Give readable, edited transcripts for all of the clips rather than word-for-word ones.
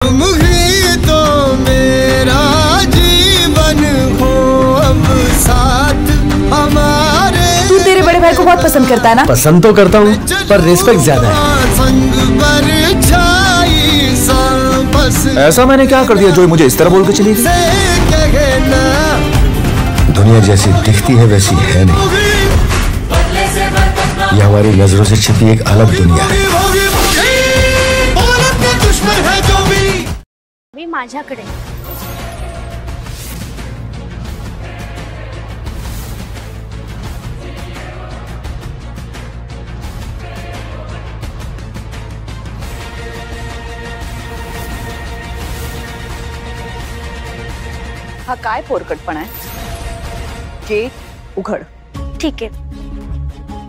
तुम ही तो मेरा जीवन हो, अब साथ हमारे। तू तेरे बड़े भाई को बहुत पसंद करता है ना? पसंद तो करता हूँ, पर रिस्पेक्ट ज्यादा है। संग परछाई सा बस ऐसा मैंने क्या कर दिया जो मुझे इस तरह बोल के चली गई? दुनिया जैसी दिखती है वैसी है नहीं। ये हमारी नजरों से छिपी एक अलग दुनिया है। मी माझ्याकडे हा काय पोरकटपणा आहे? गेट उघड. ठीक आहे,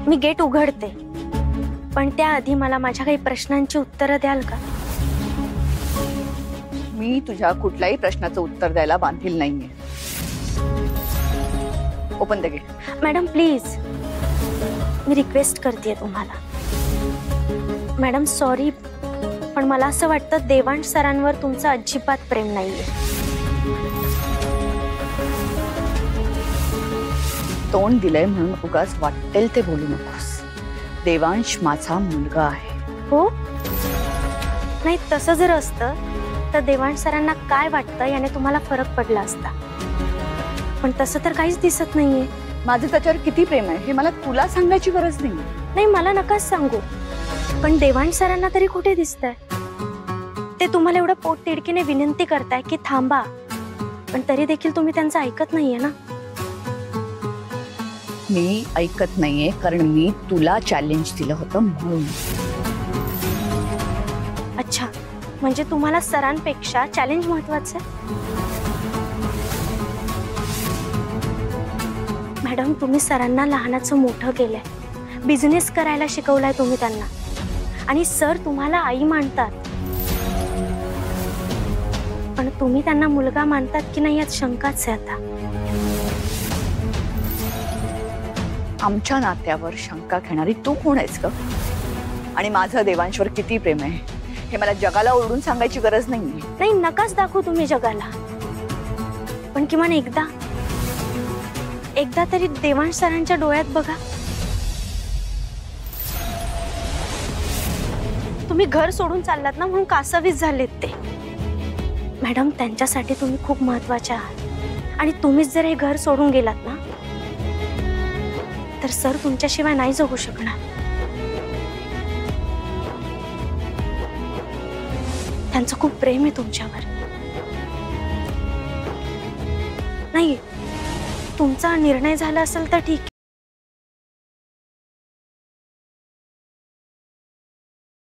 मी गेट उघडते, पण त्याआधी मला माझ्या काही प्रश्नांची उत्तरं द्याल का? मी तुझ्या कुठल्याही प्रश्नाचं उत्तर द्यायला बांधील नाहीये. Open the gate. Madam please, मी रिक्वेस्ट करते तुम्हाला. मॅडम सॉरी, पण मला असं वाटतं देवांश सरांवर तुमचं अजिबात प्रेम नाहीये. तोंड दिलंय म्हणून उगाच वाटेल ते बोलू नकोस. देवांश माझा मुलगा आहे. हो, नाही तसं जर असतं तर देवांश सरांना काय वाटतं याने तुम्हाला फरक पडला असता, पण तसं तर काहीच दिसत नाहीये. माझं त्याच्यावर किती प्रेम आहे हे मला तुला सांगायची गरज नाही. नाही, मला नकाच सांगू, पण देवांश सरांना तरी कुठे दिसतंय? ते तुम्हाला एवढं पोटतिडकीने विनंती करताय की थांबा, पण तरी देखील तुम्ही त्यांचं ऐकत नाहीये ना. मी ऐकत नाहीये कारण मी तुला चॅलेंज दिलं होतं म्हणून. अच्छा, म्हणजे तुम्हाला सरांपेक्षा चॅलेंज महत्वाचं आहे? मॅडम, तुम्ही सरांना लहानाचं मोठं केलंय, बिझनेस करायला शिकवलाय तुम्ही त्यांना, आणि सर तुम्हाला आई मानतात, पण तुम्ही त्यांना मुलगा मानतात की नाही यात शंकाच आहे. आता आमच्या नात्यावर शंका घेणारी तू कोण आहेस ग? आणि माझं देवांशवर किती प्रेम आहे हे मला जगाला ओरडून सांगायची गरज नाहीये. नाही, नकाच दाखवू तुम्ही जगाला, पण किमान एकदा तरी देवांश सरांच्या डोळ्यात बघा. तुम्ही घर सोडून चाललात ना म्हणून कासावीस झालेत ते. मॅडम, त्यांच्यासाठी तुम्ही खूप महत्वाचे आहात, आणि तुम्हीच जर हे घर सोडून गेलात ना तर सर तुमच्याशिवाय नाही जगू शकणार. त्यांचं खूप प्रेम आहे तुमच्यावर. नाही, तुमचा निर्णय झाला असेल तर ठीक